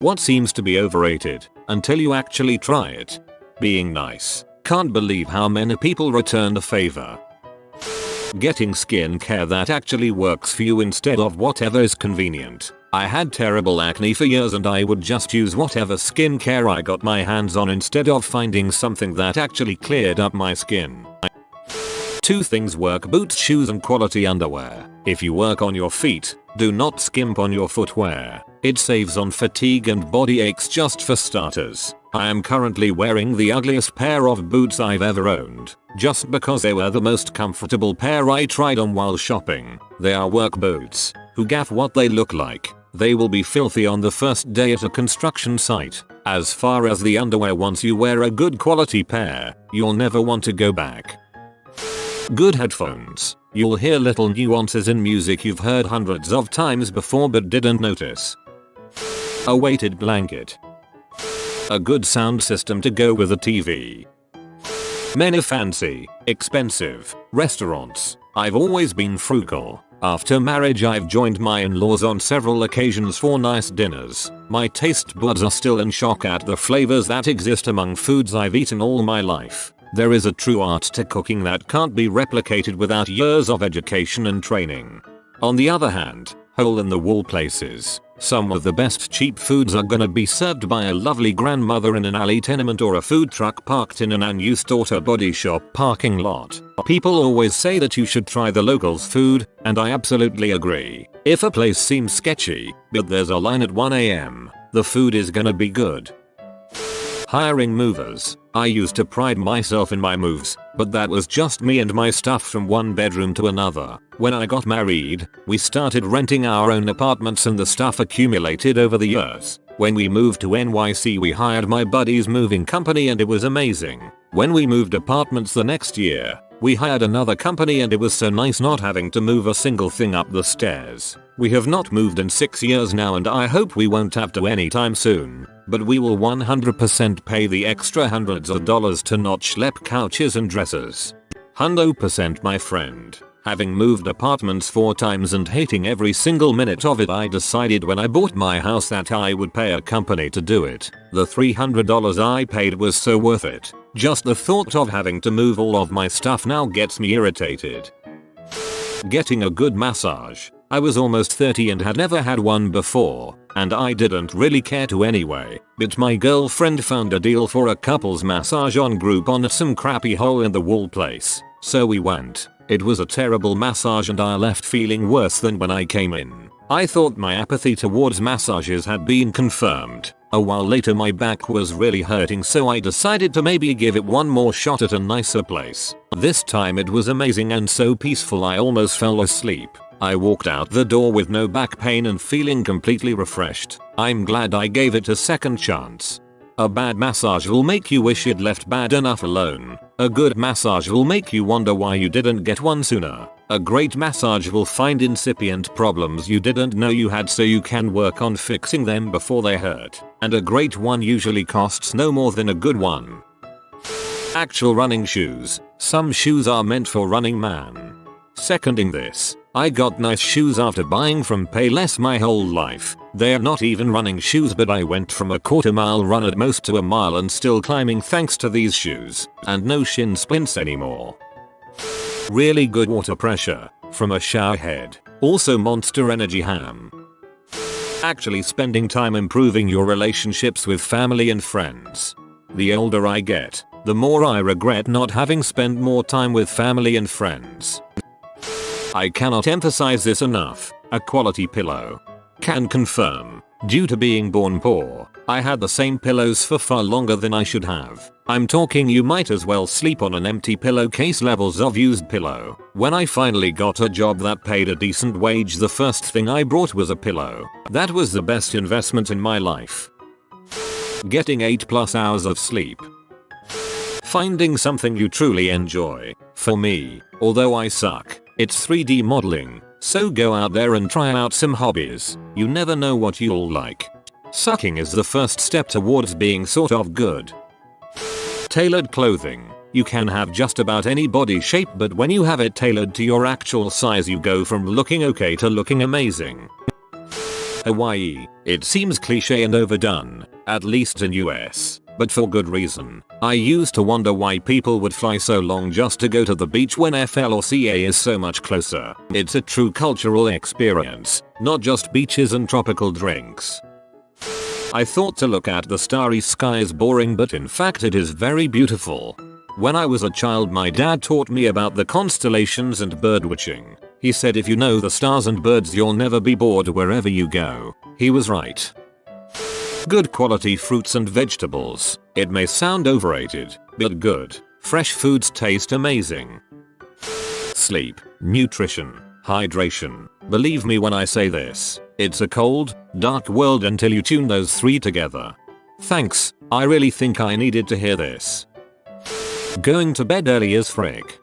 What seems to be overrated until you actually try it? Being nice. Can't believe how many people return a favor. Getting skincare that actually works for you instead of whatever is convenient. I had terrible acne for years and I would just use whatever skincare I got my hands on instead of finding something that actually cleared up my skin. 2 things work: boots, shoes and quality underwear. If you work on your feet, do not skimp on your footwear. It saves on fatigue and body aches. Just for starters, I am currently wearing the ugliest pair of boots I've ever owned, just because they were the most comfortable pair I tried on while shopping. They are work boots. Who gaff what they look like? They will be filthy on the first day at a construction site. As far as the underwear, once you wear a good quality pair, you'll never want to go back. Good headphones. You'll hear little nuances in music you've heard hundreds of times before but didn't notice. A weighted blanket. A good sound system to go with a TV. Many fancy, expensive restaurants. I've always been frugal. After marriage I've joined my in-laws on several occasions for nice dinners. My taste buds are still in shock at the flavors that exist among foods I've eaten all my life. There is a true art to cooking that can't be replicated without years of education and training. On the other hand, hole-in-the-wall places. Some of the best cheap foods are gonna be served by a lovely grandmother in an alley tenement or a food truck parked in an unused auto body shop parking lot. People always say that you should try the locals' food, and I absolutely agree. If a place seems sketchy, but there's a line at 1 AM, the food is gonna be good. Hiring movers. I used to pride myself in my moves, but that was just me and my stuff from one bedroom to another. When I got married, we started renting our own apartments and the stuff accumulated over the years. When we moved to NYC we hired my buddy's moving company and it was amazing. When we moved apartments the next year, we hired another company and it was so nice not having to move a single thing up the stairs. We have not moved in 6 years now and I hope we won't have to anytime soon. But we will 100% pay the extra hundreds of dollars to not schlep couches and dressers. 100% my friend. Having moved apartments 4 times and hating every single minute of it, I decided when I bought my house that I would pay a company to do it. The $300 I paid was so worth it. Just the thought of having to move all of my stuff now gets me irritated. Getting a good massage. I was almost 30 and had never had one before, and I didn't really care to anyway, but my girlfriend found a deal for a couples massage on Groupon at some crappy hole-in-the-wall place. So we went. It was a terrible massage and I left feeling worse than when I came in. I thought my apathy towards massages had been confirmed. A while later my back was really hurting, so I decided to maybe give it one more shot at a nicer place. This time it was amazing and so peaceful I almost fell asleep. I walked out the door with no back pain and feeling completely refreshed. I'm glad I gave it a second chance. A bad massage will make you wish you'd left bad enough alone. A good massage will make you wonder why you didn't get one sooner. A great massage will find incipient problems you didn't know you had so you can work on fixing them before they hurt. And a great one usually costs no more than a good one. Actual running shoes. Some shoes are meant for running, man. Seconding this. I got nice shoes after buying from Payless my whole life. They're not even running shoes, but I went from a quarter-mile run at most to a mile and still climbing thanks to these shoes. And no shin splints anymore. Really good water pressure from a shower head. Also Monster Energy ham. Actually spending time improving your relationships with family and friends. The older I get, the more I regret not having spent more time with family and friends. I cannot emphasize this enough. A quality pillow. Can confirm. Due to being born poor, I had the same pillows for far longer than I should have. I'm talking you might as well sleep on an empty pillowcase levels of used pillow. When I finally got a job that paid a decent wage, the first thing I brought was a pillow. That was the best investment in my life. Getting 8+ hours of sleep. Finding something you truly enjoy. For me, although I suck, it's 3D modeling, so go out there and try out some hobbies. You never know what you'll like. Sucking is the first step towards being sort of good. Tailored clothing. You can have just about any body shape, but when you have it tailored to your actual size you go from looking okay to looking amazing. Hawaii. It seems cliche and overdone, at least in US, but for good reason. I used to wonder why people would fly so long just to go to the beach when FL or CA is so much closer. It's a true cultural experience, not just beaches and tropical drinks. I thought to look at the starry sky is boring, but in fact it is very beautiful. When I was a child, my dad taught me about the constellations and birdwatching. He said if you know the stars and birds, you'll never be bored wherever you go. He was right. Good quality fruits and vegetables. It may sound overrated, but good. Fresh foods taste amazing. Sleep, nutrition, hydration. Believe me when I say this, it's a cold, dark world until you tune those three together. Thanks, I really think I needed to hear this. Going to bed early as frick.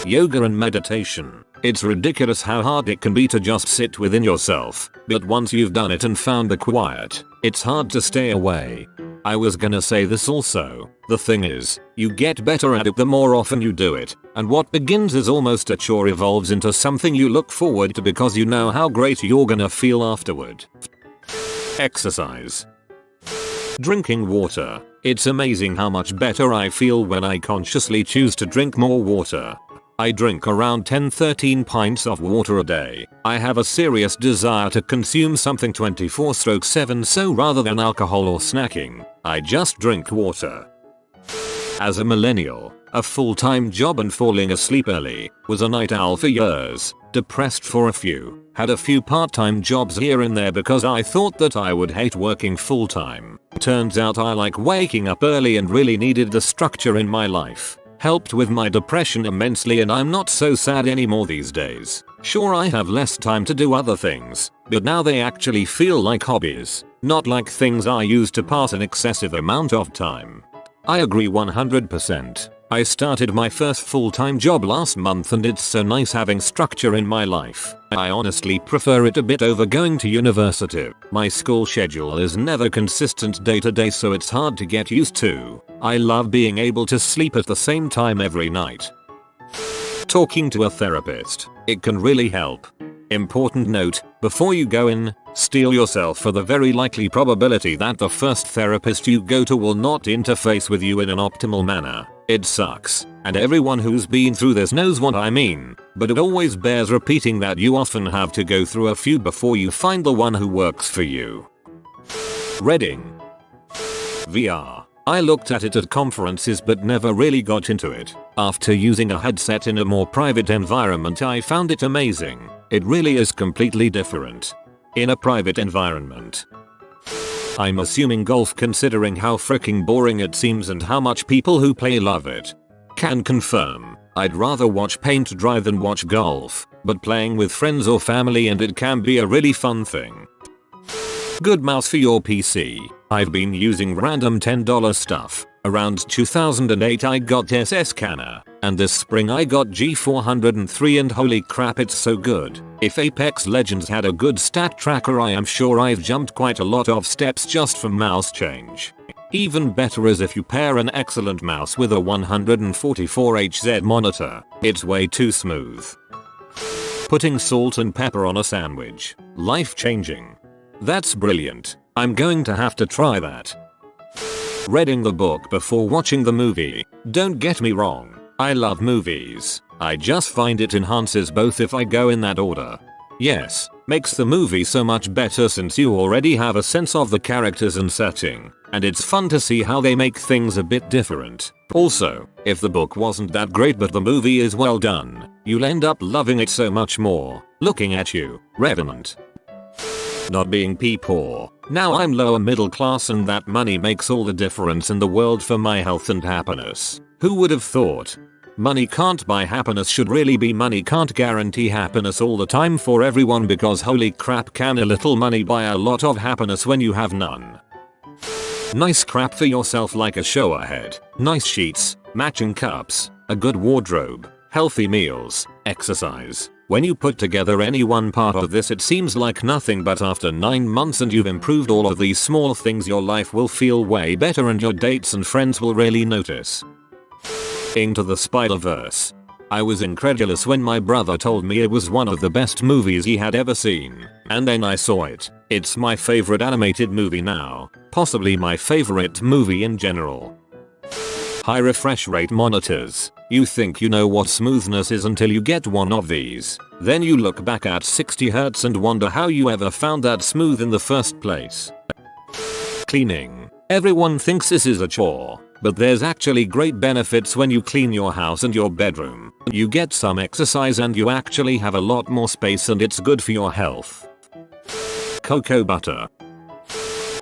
Yoga and meditation. It's ridiculous how hard it can be to just sit within yourself, but once you've done it and found the quiet, it's hard to stay away. I was gonna say this also. The thing is, you get better at it the more often you do it, and what begins as almost a chore evolves into something you look forward to because you know how great you're gonna feel afterward. Exercise. Drinking water. It's amazing how much better I feel when I consciously choose to drink more water. I drink around 10-13 pints of water a day. I have a serious desire to consume something 24/7, so rather than alcohol or snacking, I just drink water. As a millennial, a full-time job and falling asleep early, was a night owl for years, depressed for a few, had a few part-time jobs here and there because I thought that I would hate working full-time. Turns out I like waking up early and really needed the structure in my life. Helped with my depression immensely, and I'm not so sad anymore these days. Sure, I have less time to do other things, but now they actually feel like hobbies, not like things I use to pass an excessive amount of time. I agree 100%. I started my first full-time job last month and it's so nice having structure in my life. I honestly prefer it a bit over going to university. My school schedule is never consistent day to day, so it's hard to get used to. I love being able to sleep at the same time every night. Talking to a therapist. It can really help. Important note, before you go in, steel yourself for the very likely probability that the first therapist you go to will not interface with you in an optimal manner. It sucks, and everyone who's been through this knows what I mean, but it always bears repeating that you often have to go through a few before you find the one who works for you. Reading. VR. I looked at it at conferences but never really got into it. After using a headset in a more private environment, I found it amazing. It really is completely different. In a private environment. I'm assuming golf, considering how freaking boring it seems and how much people who play love it. Can confirm, I'd rather watch paint dry than watch golf, but playing with friends or family and it can be a really fun thing. Good mouse for your PC. I've been using random $10 stuff. Around 2008 I got SS Scanner, and this spring I got G403, and holy crap, it's so good. If Apex Legends had a good stat tracker, I am sure I've jumped quite a lot of steps just from mouse change. Even better is if you pair an excellent mouse with a 144Hz monitor. It's way too smooth. Putting salt and pepper on a sandwich. Life changing. That's brilliant. I'm going to have to try that. Reading the book before watching the movie. Don't get me wrong, I love movies. I just find it enhances both if I go in that order. Yes, makes the movie so much better since you already have a sense of the characters and setting, and it's fun to see how they make things a bit different. Also, if the book wasn't that great but the movie is well done, you'll end up loving it so much more. Looking at you, Revenant. Not being poor. Now I'm lower middle class, and that money makes all the difference in the world for my health and happiness. Who would have thought? Money can't buy happiness should really be money can't guarantee happiness all the time for everyone, because holy crap, can a little money buy a lot of happiness when you have none. Nice crap for yourself, like a shower head, nice sheets, matching cups, a good wardrobe, healthy meals, exercise. When you put together any one part of this, it seems like nothing, but after 9 months and you've improved all of these small things, your life will feel way better and your dates and friends will really notice. Into the Spider-Verse. I was incredulous when my brother told me it was one of the best movies he had ever seen, and then I saw it. It's my favorite animated movie now, possibly my favorite movie in general. High refresh rate monitors. You think you know what smoothness is until you get one of these. Then you look back at 60Hz and wonder how you ever found that smooth in the first place. Cleaning. Everyone thinks this is a chore, but there's actually great benefits when you clean your house and your bedroom. You get some exercise and you actually have a lot more space, and it's good for your health. Cocoa butter.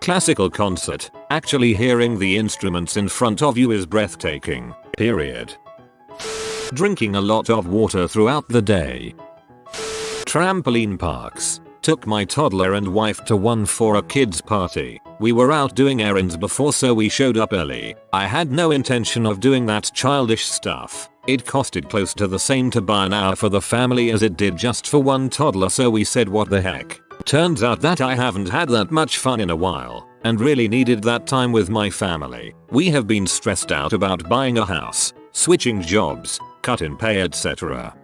Classical concert. Actually hearing the instruments in front of you is breathtaking. Period. Drinking a lot of water throughout the day. Trampoline parks. Took my toddler and wife to one for a kids party. We were out doing errands before, so we showed up early. I had no intention of doing that childish stuff. It costed close to the same to buy an hour for the family as it did just for one toddler, so we said what the heck. Turns out that I haven't had that much fun in a while, and really needed that time with my family. We have been stressed out about buying a house, switching jobs, cut in pay, etc.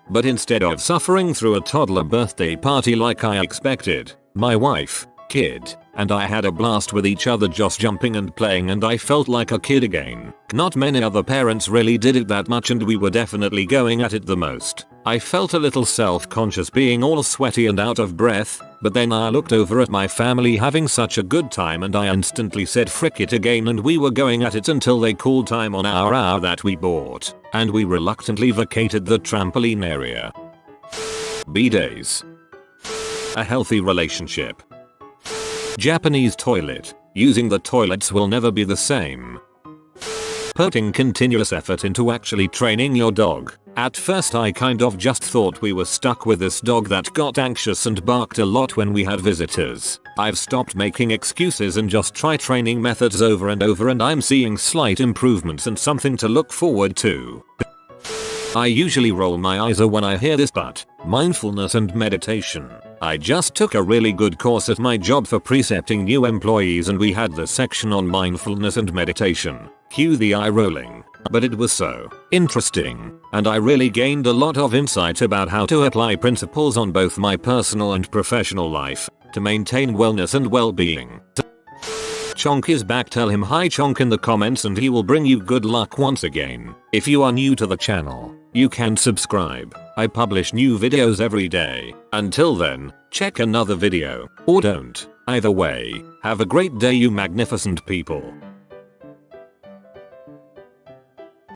But instead of suffering through a toddler birthday party like I expected, my wife, kid, and I had a blast with each other, just jumping and playing, and I felt like a kid again. Not many other parents really did it that much, and we were definitely going at it the most. I felt a little self-conscious being all sweaty and out of breath, but then I looked over at my family having such a good time and I instantly said frick it again, and we were going at it until they called time on our hour that we bought, and we reluctantly vacated the trampoline area. B-days. A healthy relationship. Japanese toilet. Using the toilets will never be the same. Putting continuous effort into actually training your dog. At first I kind of just thought we were stuck with this dog that got anxious and barked a lot when we had visitors. I've stopped making excuses and just try training methods over and over, and I'm seeing slight improvements and something to look forward to. I usually roll my eyes when I hear this, but mindfulness and meditation. I just took a really good course at my job for precepting new employees, and we had the section on mindfulness and meditation. Cue the eye rolling. But it was so interesting, and I really gained a lot of insight about how to apply principles on both my personal and professional life to maintain wellness and well-being. Chonk is back. Tell him hi Chonk in the comments and he will bring you good luck once again. If you are new to the channel, you can subscribe. I publish new videos every day. Until then, check another video, or don't. Either way, have a great day you magnificent people.